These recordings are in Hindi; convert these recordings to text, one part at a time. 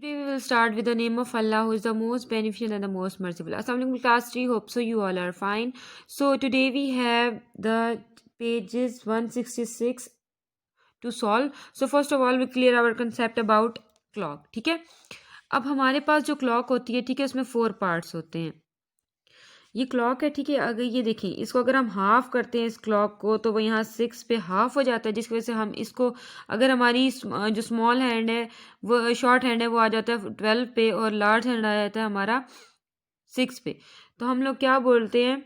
Today we will start with the name of Allah, who is the most beneficent and the most merciful. Assalamualaikum class 3. Hope so you all are fine. So today we have the pages 166 to solve. So first of all we clear our concept about clock. ठीक है, अब हमारे पास जो क्लॉक होती है, ठीक है, उसमें 4 पार्ट्स होते हैं. ये क्लॉक है, ठीक है. अगर ये देखें, इसको अगर हम हाफ करते हैं इस क्लॉक को, तो वो यहाँ 6 पे हाफ हो जाता है, जिसकी वजह से हम इसको, अगर हमारी जो स्मॉल हैंड है, वो शॉर्ट हैंड है, वो आ जाता है 12 पे, और लार्ज हैंड आ जाता है हमारा 6 पे. तो हम लोग क्या बोलते हैं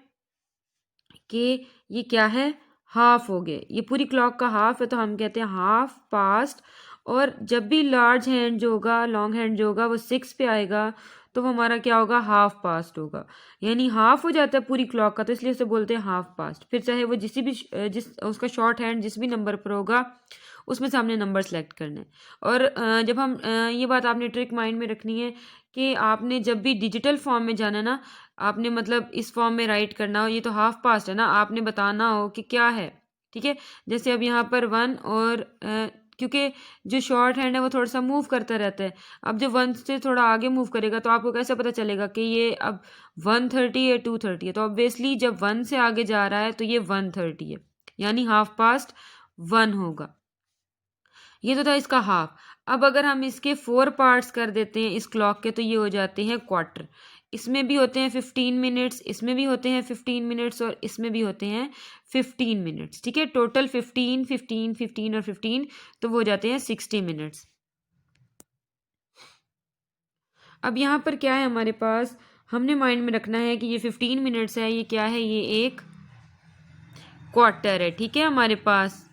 कि ये क्या है, हाफ हो गए. ये पूरी क्लॉक का हाफ है, तो हम कहते हैं हाफ पास्ट. और जब भी लार्ज हैंड जो होगा, लॉन्ग हैंड जो होगा, वो 6 पे आएगा, तो वो हमारा क्या होगा, हाफ पास्ट होगा. यानी हाफ हो जाता है पूरी क्लॉक का, तो इसलिए उसे बोलते हैं हाफ पास्ट. फिर चाहे वो जिस उसका शॉर्ट हैंड जिस भी नंबर पर होगा, उसमें से हमने नंबर सेलेक्ट करना है. और जब हम ये बात आपने ट्रिक माइंड में रखनी है कि आपने जब भी डिजिटल फॉर्म में जाना ना, आपने मतलब इस फॉर्म में राइट करना हो, ये तो हाफ पास्ट है ना, आपने बताना हो कि क्या है. ठीक है, जैसे अब यहाँ पर 1 और क्योंकि जो शॉर्ट हैंड है वो थोड़ा सा मूव करता रहता है. अब जब 1 से थोड़ा आगे मूव करेगा, तो आपको कैसे पता चलेगा कि ये अब 130 है, 230 है. तो ऑब्वियसली जब 1 से आगे जा रहा है, तो ये 130 है, यानी हाफ पास्ट 1 होगा. ये तो था इसका हाफ. अब अगर हम इसके 4 पार्ट्स कर देते हैं इस क्लॉक के, तो ये हो जाते हैं क्वार्टर. इसमें भी होते हैं 15 मिनट्स, इसमें भी होते हैं 15 मिनट्स, और इसमें भी होते हैं 15 मिनट्स. ठीक है, टोटल 15 15 15 और 15, तो वो हो जाते हैं 60 मिनट्स. अब यहाँ पर क्या है हमारे पास, हमने माइंड में रखना है कि ये 15 मिनट्स है, ये क्या है, ये एक क्वार्टर है. ठीक है, हमारे पास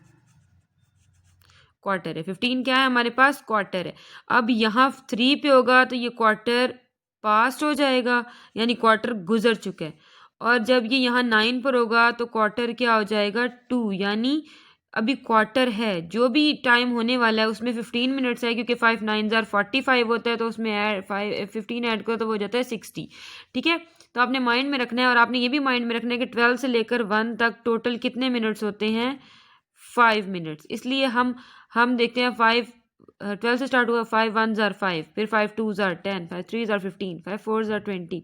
क्वार्टर है. 15 क्या है हमारे पास, क्वार्टर है. अब यहाँ 3 पे होगा, तो ये क्वार्टर पास्ट हो जाएगा, यानी क्वार्टर गुजर चुका है. और जब ये यहाँ 9 पर होगा, तो क्वार्टर क्या हो जाएगा, 2, यानी अभी क्वार्टर है. जो भी टाइम होने वाला है उसमें 15 मिनट्स है, क्योंकि 5 9 45 होता है, तो उसमें 15 ऐड करो तो वो हो जाता है 60. ठीक है, तो आपने माइंड में रखना है. और आपने ये भी माइंड में रखना है कि 12 से लेकर 1 तक टोटल कितने मिनट्स होते हैं, 5 मिनट्स. इसलिए हम देखते हैं 12 से स्टार्ट हुआ, 5 1 जार 5, फिर 5 2 jar 10, 5 3 jar 15, 5 4 jar 20,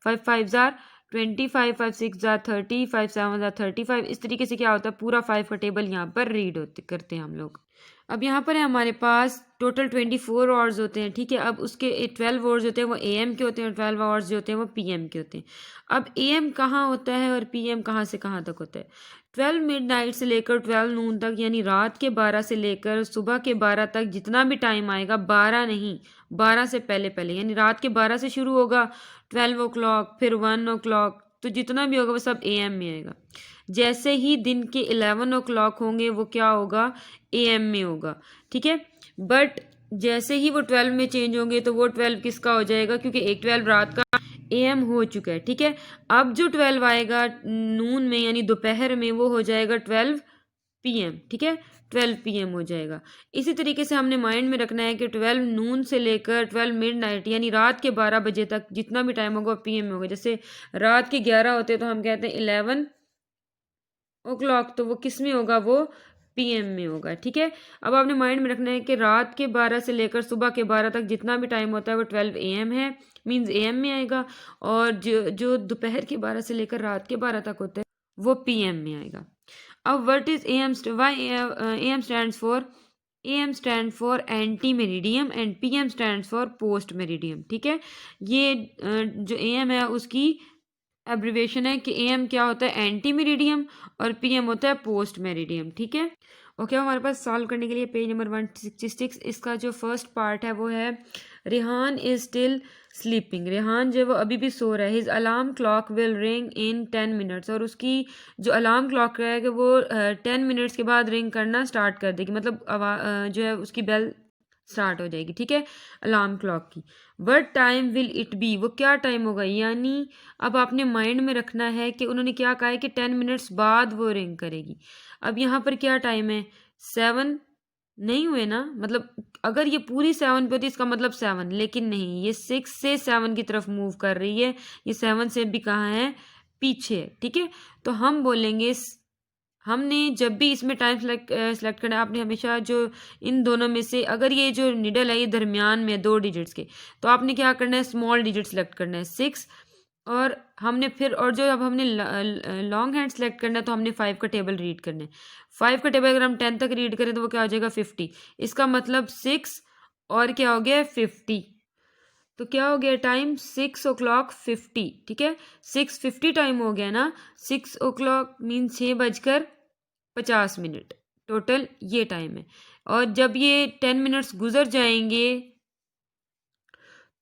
5 5 jar 25, 5 6 jar 30, 5 7 jar 35. इस तरीके से क्या होता है, पूरा 5 का टेबल यहाँ पर रीड करते हैं हम लोग. अब यहाँ पर है हमारे पास टोटल 24 आवर्स होते हैं. ठीक है, अब उसके 12 आवर्स होते हैं वो AM के होते हैं, और 12 आवर्स जो होते हैं वो PM के होते हैं. अब AM कहाँ होता है और PM कहाँ से कहाँ तक होता है. 12 मिडनाइट से लेकर 12 नून तक, यानी रात के 12 से लेकर सुबह के 12 तक जितना भी टाइम आएगा, 12 नहीं, 12 से पहले पहले, यानी रात के 12 से शुरू होगा, 12 o'clock, फिर 1 o'clock, तो जितना भी होगा वो सब AM में आएगा. जैसे ही दिन के 11 o'clock होंगे, वो क्या होगा, AM में होगा. ठीक है, बट जैसे ही वो 12 में चेंज होंगे, तो वो 12 किसका हो जाएगा, क्योंकि एक 12 रात का AM हो चुका है. ठीक है, अब जो 12 आएगा नून में, यानी दोपहर में, वो हो जाएगा 12 PM. ठीक है, 12 PM हो जाएगा. इसी तरीके से हमने माइंड में रखना है कि 12 नून से लेकर 12 मिडनाइट, यानी रात के 12 बजे तक जितना भी टाइम होगा PM में होगा. जैसे रात के 11 होते हैं, तो हम कहते हैं 11 o'clock, तो वो किस में होगा, वो PM में होगा. ठीक है, अब आपने माइंड में रखना है कि रात के 12 से लेकर सुबह के 12 तक जितना भी टाइम होता है वो 12 AM है, मीन्स AM में आएगा. और जो दोपहर के 12 से लेकर रात के 12 तक होता है वो PM में आएगा. अब what is AM, why AM stands for, AM stand for anti meridiem and PM stands for post meridiem. ठीक है, ये जो AM है उसकी एब्रीवेशन है कि AM क्या होता है, एंटी मेरिडियम, और PM होता है पोस्ट मेरिडियम. ठीक है, ओके. हमारे पास सॉल्व करने के लिए पेज नंबर 166, इसका जो फर्स्ट पार्ट है वो है, Rehan is still sleeping. Rehan जो है वो अभी भी सो रहा है. His alarm clock will ring in 10 minutes, और उसकी जो अलार्म क्लॉक है कि वो 10 मिनट्स के बाद रिंग करना स्टार्ट कर देगी, मतलब जो है उसकी बेल स्टार्ट हो जाएगी. ठीक है, अलार्म क्लॉक की. What time will it be, वो क्या टाइम होगा, यानी अब आपने माइंड में रखना है कि उन्होंने क्या कहा है कि 10 मिनट्स बाद वो रिंग करेगी. अब यहाँ पर क्या टाइम है, 7 नहीं हुए ना, मतलब अगर ये पूरी 7 पे होती इसका मतलब 7, लेकिन नहीं, ये 6 से 7 की तरफ मूव कर रही है. ये 7 से भी कहाँ है, पीछे है. ठीक है, तो हम बोलेंगे हमने जब भी इसमें टाइम सेलेक्ट करना है, आपने हमेशा जो इन दोनों में से अगर ये जो निडल है ये दरमियान में 2 डिजिट्स के, तो आपने क्या करना है, स्मॉल डिजिट सेलेक्ट करना है 6। और हमने फिर और जो अब हमने लॉन्ग हैंड सेलेक्ट करना है तो हमने 5 का टेबल रीड करना है। 5 का टेबल अगर हम 10 तक रीड करें तो वो क्या हो जाएगा 50। इसका मतलब 6 और क्या हो गया 50। तो क्या हो गया टाइम 6:50। ठीक है, 6:50 टाइम हो गया ना। 6 o'clock मीन 6:50 टोटल ये टाइम है। और जब ये 10 मिनट्स गुजर जाएंगे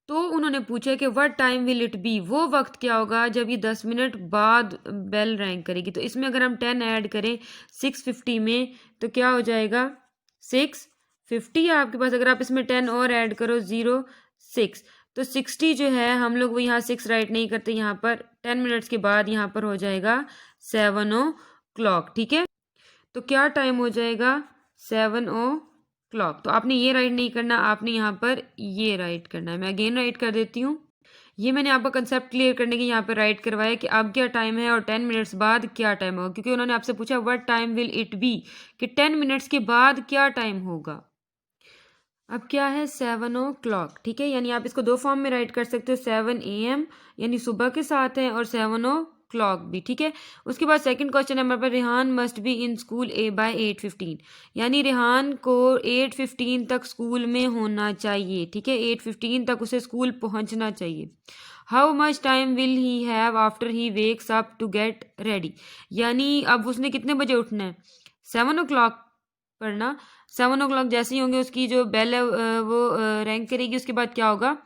तो उन्होंने पूछा कि what time will it be, वो वक्त क्या होगा जब ये 10 मिनट बाद बेल रैंक करेगी। तो इसमें अगर हम 10 ऐड करें 6:50 में तो क्या हो जाएगा 6:50 है आपके पास। अगर आप इसमें 10 और ऐड करो 0:06 तो 60 जो है हम लोग वो यहाँ 6 राइट नहीं करते, यहाँ पर 10 मिनट्स के बाद यहाँ पर हो जाएगा 7 o'clock। ठीक है, तो क्या टाइम हो जाएगा 7 o'clock। तो आपने ये राइट नहीं करना, आपने यहाँ पर ये राइट करना है। मैं अगेन राइट कर देती हूँ। ये मैंने आपका कंसेप्ट क्लियर करने के यहाँ पे राइट करवाया कि अब क्या टाइम है और 10 मिनट्स बाद क्या टाइम होगा, क्योंकि उन्होंने आपसे पूछा what time will it be, कि 10 मिनट्स के बाद क्या टाइम होगा। अब क्या है 7 o'clock। ठीक है, यानी आप इसको 2 फॉर्म में राइट कर सकते हो, 7 AM यानी सुबह के साथ है और 7 o'clock भी। ठीक है, उसके बाद सेकंड क्वेश्चन है हमारे पास, Rehan must be in school by 8:15, यानी रेहान को 8:15 तक स्कूल में होना चाहिए। ठीक है, 8:15 तक उसे स्कूल पहुंचना चाहिए। How much time will he have after he wakes up to get ready, यानी अब उसने कितने बजे उठना है 7 o'clock पर ना। 7 o'clock जैसे ही होंगे उसकी जो बेल है वो रैंक करेगी, उसके बाद क्या होगा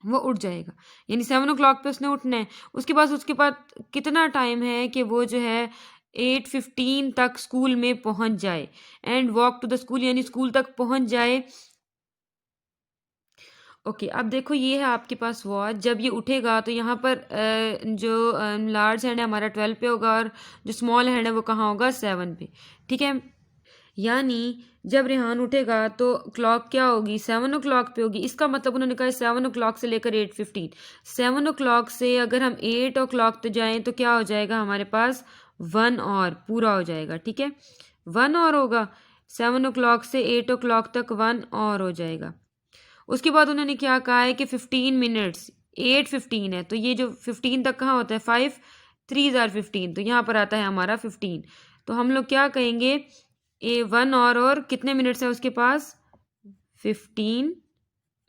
वो उठ जाएगा, यानी 7 o'clock पे उसने उठना है। उसके बाद कितना टाइम है कि वो जो है 8:15 तक स्कूल में पहुंच जाए। And walk to the school यानी स्कूल तक पहुंच जाए। ओके, अब देखो ये है आपके पास वॉच। जब ये उठेगा तो यहाँ पर जो लार्ज हैंड है हमारा 12 पे होगा और जो स्मॉल हैंड है वो कहाँ होगा 7 पे। ठीक है, यानी जब रेहान उठेगा तो क्लॉक क्या होगी 7 o'clock पे होगी। इसका मतलब उन्होंने कहा 7 o'clock से लेकर 8:15। 7 o'clock से अगर हम 8 o'clock तो जाएं तो क्या हो जाएगा हमारे पास 1 और पूरा हो जाएगा। ठीक है, 1 और होगा 7 o'clock से 8 o'clock तक 1 और हो जाएगा। उसके बाद उन्होंने क्या कहा है कि 15 मिनट्स 8:15 है, तो ये जो 15 तक कहाँ होता है 5 3 are 15, तो यहाँ पर आता है हमारा 15। तो हम लोग क्या कहेंगे 1 और कितने मिनट्स है उसके पास 15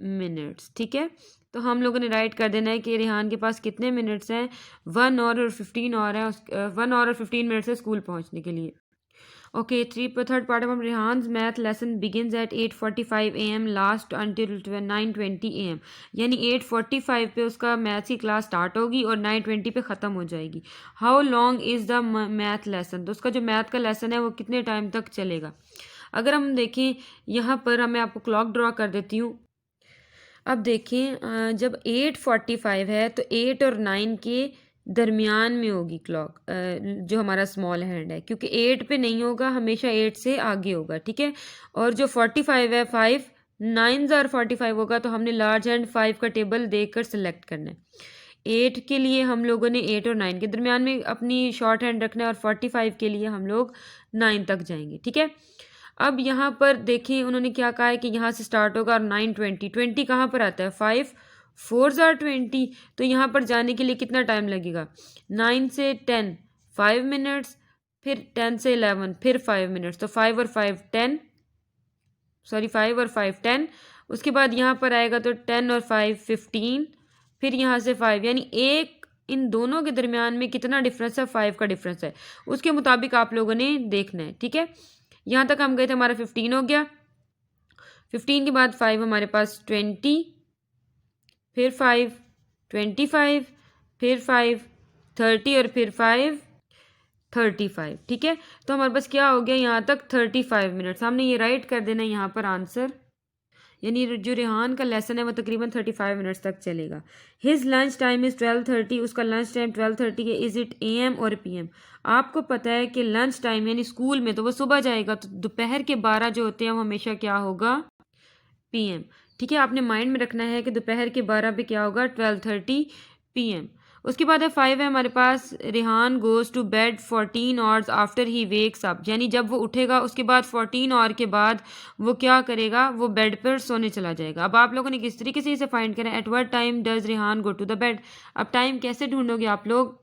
मिनट्स। ठीक है, तो हम लोगों ने राइट कर देना है कि रेहान के पास कितने मिनट्स हैं 1 और 15 और है 1 और 15 मिनट्स है स्कूल पहुंचने के लिए। Okay, third part of Rehan's math lesson begins at 8:45 AM last until 9:20 AM, यानी 8:45 पे उसका मैथ्स की क्लास स्टार्ट होगी और 9:20 पे ख़त्म हो जाएगी। How long is the math lesson, तो उसका जो मैथ का लेसन है वो कितने टाइम तक चलेगा। अगर हम देखें यहाँ पर मैं आपको क्लॉक ड्रॉ कर देती हूँ। अब देखें जब 8:45 है तो 8 और 9 के दरमियान में होगी क्लॉक, जो हमारा स्मॉल हैंड है, क्योंकि 8 पे नहीं होगा, हमेशा 8 से आगे होगा। ठीक है, और जो 45 है 5 9 और 45 होगा, तो हमने लार्ज हैंड 5 का टेबल देखकर सेलेक्ट करना है। 8 के लिए हम लोगों ने 8 और 9 के दरमियान में अपनी शॉर्ट हैंड रखना है और 45 के लिए हम लोग 9 तक जाएंगे। ठीक है, अब यहाँ पर देखिए उन्होंने क्या कहा है कि यहाँ से स्टार्ट होगा और 9:20 20 कहाँ पर आता है 5 4 are 20, तो यहाँ पर जाने के लिए कितना टाइम लगेगा 9 से 10 5 मिनट्स, फिर 10 से 11 फिर 5 मिनट्स, तो 5 और 5 10 सॉरी 5 और 5 10। उसके बाद यहाँ पर आएगा तो 10 और 5 15, फिर यहाँ से 5, यानी एक इन दोनों के दरमियान में कितना डिफरेंस है 5 का डिफरेंस है, उसके मुताबिक आप लोगों ने देखना है। ठीक है, यहाँ तक हम गए थे, हमारा 15 हो गया। 15 के बाद 5 हमारे पास 20, फिर 5 25, फिर 5 30 और फिर 5 35। ठीक है, तो हमारे पास क्या हो गया यहाँ तक 35 मिनट्स। हमने ये राइट कर देना है यहाँ पर आंसर, यानी जो रेहान का लेसन है वो तकरीबन 35 मिनट्स तक चलेगा। हिज लंच टाइम इज़ 12:30, उसका लंच टाइम 12:30 है। इज़ इट AM और PM, आपको पता है कि लंच टाइम यानी स्कूल में तो वो सुबह जाएगा, तो दोपहर के 12 जो होते हैं वो हमेशा क्या होगा PM। ठीक है, आपने माइंड में रखना है कि दोपहर के 12 पे क्या होगा 12:30 PM। उसके बाद है 5 है हमारे पास, Rehan goes to bed 14 hours after he wakes up, यानी जब वो उठेगा उसके बाद 14 आवर के बाद वो क्या करेगा, वो बेड पर सोने चला जाएगा। अब आप लोगों ने किस तरीके से इसे फाइंड करें, at what time does Rehan go to the bed. अब टाइम कैसे ढूंढोगे आप लोग,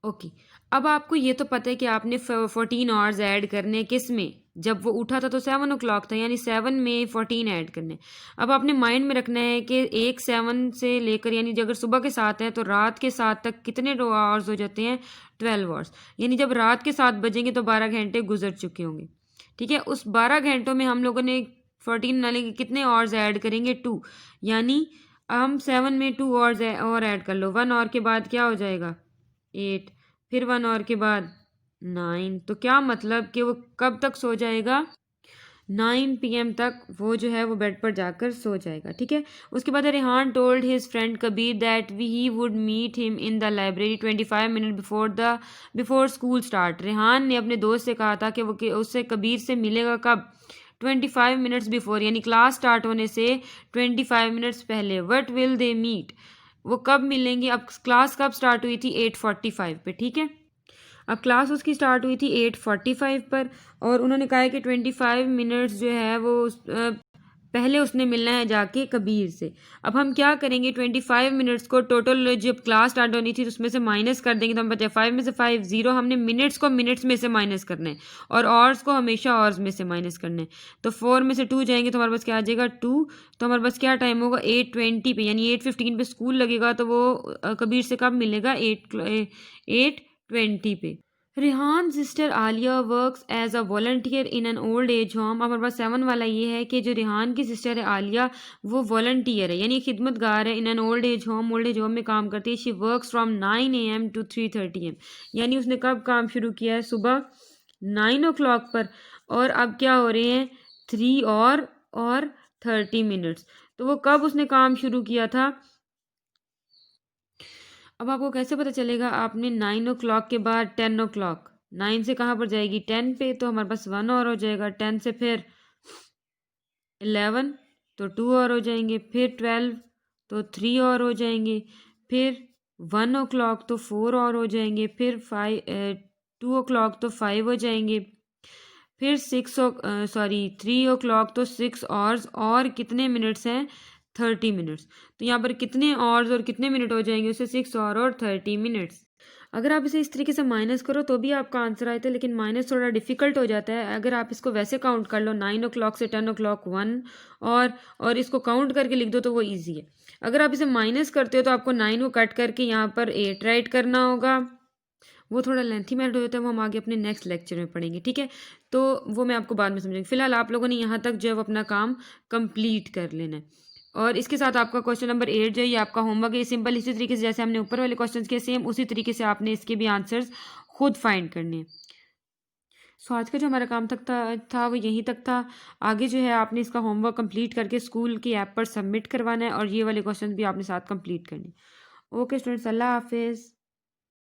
ओके। अब आपको ये तो पता है कि आपने 14 आवर्स ऐड करने किस में, जब वो उठा था तो 7 o'clock था, यानी 7 में 14 ऐड करने। अब आपने माइंड में रखना है कि एक 7 से लेकर, यानी अगर सुबह के 7 है तो रात के 7 तक कितने आवर्स हो जाते हैं, 12 आवर्स। यानी जब रात के 7 बजेंगे तो 12 घंटे गुजर चुके होंगे। ठीक है, उस 12 घंटों में हम लोगों ने 14 बनाने के कितने आवर्स ऐड करेंगे, 2। यानी हम 7 में 2 आवर्स और ऐड कर लो, 1 आवर के बाद क्या हो जाएगा, 8, फिर 1 आवर के बाद 9। तो क्या मतलब कि वो कब तक सो जाएगा, 9 PM तक वो जो है वो बेड पर जाकर सो जाएगा। ठीक है, उसके बाद Rehan told his friend Kabir that he would meet him in the library 25 minute before school start. Rehan ने अपने दोस्त से कहा था कि वो उससे कबीर से मिलेगा कब, 25 मिनट्स बिफोर, यानी क्लास स्टार्ट होने से 25 मिनट्स पहले। व्हाट विल दे मीट, वो कब मिलेंगे। अब क्लास कब स्टार्ट हुई थी, 8:45 पे। ठीक है, अब क्लास उसकी स्टार्ट हुई थी 8:45 पर, और उन्होंने कहा है कि 25 मिनट्स जो है वो पहले उसने मिलना है जाके कबीर से। अब हम क्या करेंगे, 25 मिनट्स को टोटल जब क्लास स्टार्ट होनी थी तो उसमें से माइनस कर देंगे, तो हम बचे 5 में से 5 0। हमने मिनट्स को मिनट्स में से माइनस करना है और आवर्स को हमेशा आवर्स में से माइनस करना है। तो 4 में से 2 जाएंगे तो हमारे पास क्या आ जाएगा, 2। तो हमारे पास क्या टाइम होगा, 8:20 पे, यानी 8:15 पे स्कूल लगेगा तो वो कबीर से कब मिलेगा, 8:20 पे। Rehan sister Alia works as a volunteer in an old age home. अब हमारे पास 7 वाला ये है कि जो रेहान की सिस्टर है आलिया, वो वॉलंटियर है यानी खिदमतगार है, इन एन ओल्ड एज होम में काम करती है। She works from 9 AM to 3:30 AM, यानी उसने कब काम शुरू किया है, सुबह 9 o'clock पर, और अब क्या हो रहे हैं, 3 और 30 मिनट्स। तो वो कब उसने काम शुरू किया था। अब आपको कैसे पता चलेगा, आपने 9 o'clock के बाद 10 o'clock, 9 से कहाँ पर जाएगी, 10 पे, तो हमारे पास 1 और हो जाएगा। 10 से फिर 11 तो 2 और हो जाएंगे, फिर 12 तो 3 और हो जाएंगे, फिर 1 o'clock तो 4 और हो जाएंगे, फिर 2 o'clock तो 5 हो जाएंगे, फिर 3 o'clock तो 6 और कितने मिनट्स हैं, 30 मिनट्स। तो यहाँ पर कितने आवर्स और कितने मिनट हो जाएंगे, उससे 6 और 30 मिनट्स। अगर आप इसे इस तरीके से माइनस करो तो भी आपका आंसर आए थे, लेकिन माइनस थोड़ा डिफिकल्ट हो जाता है। अगर आप इसको वैसे काउंट कर लो, 9 o'clock से 10 o'clock 1 और इसको काउंट करके लिख दो तो वो ईजी है। अगर आप इसे माइनस करते हो तो आपको 9 को कट करके यहाँ पर 8 राइट करना होगा। वो थोड़ा लेंथी मेथड होता है, वो हम आगे अपने नेक्स्ट लेक्चर में पढ़ेंगे। ठीक है, तो वो मैं आपको बाद में समझाऊंगी। फिलहाल आप लोगों ने यहाँ तक जो है अपना काम कंप्लीट कर लेना है। और इसके साथ आपका क्वेश्चन नंबर 8 जो है ये आपका होमवर्क है। सिंपल इसी तरीके से जैसे हमने ऊपर वाले क्वेश्चंस किए, सेम उसी तरीके से आपने इसके भी आंसर्स खुद फाइंड करने हैं। सो आज का जो हमारा काम तक था वो यहीं तक था। आगे जो है आपने इसका होमवर्क कंप्लीट करके स्कूल की ऐप पर सबमिट करवाना है, और ये वाले क्वेश्चन भी आपने साथ कंप्लीट करने। ओके स्टूडेंट्स, अल्लाह हाफिज़।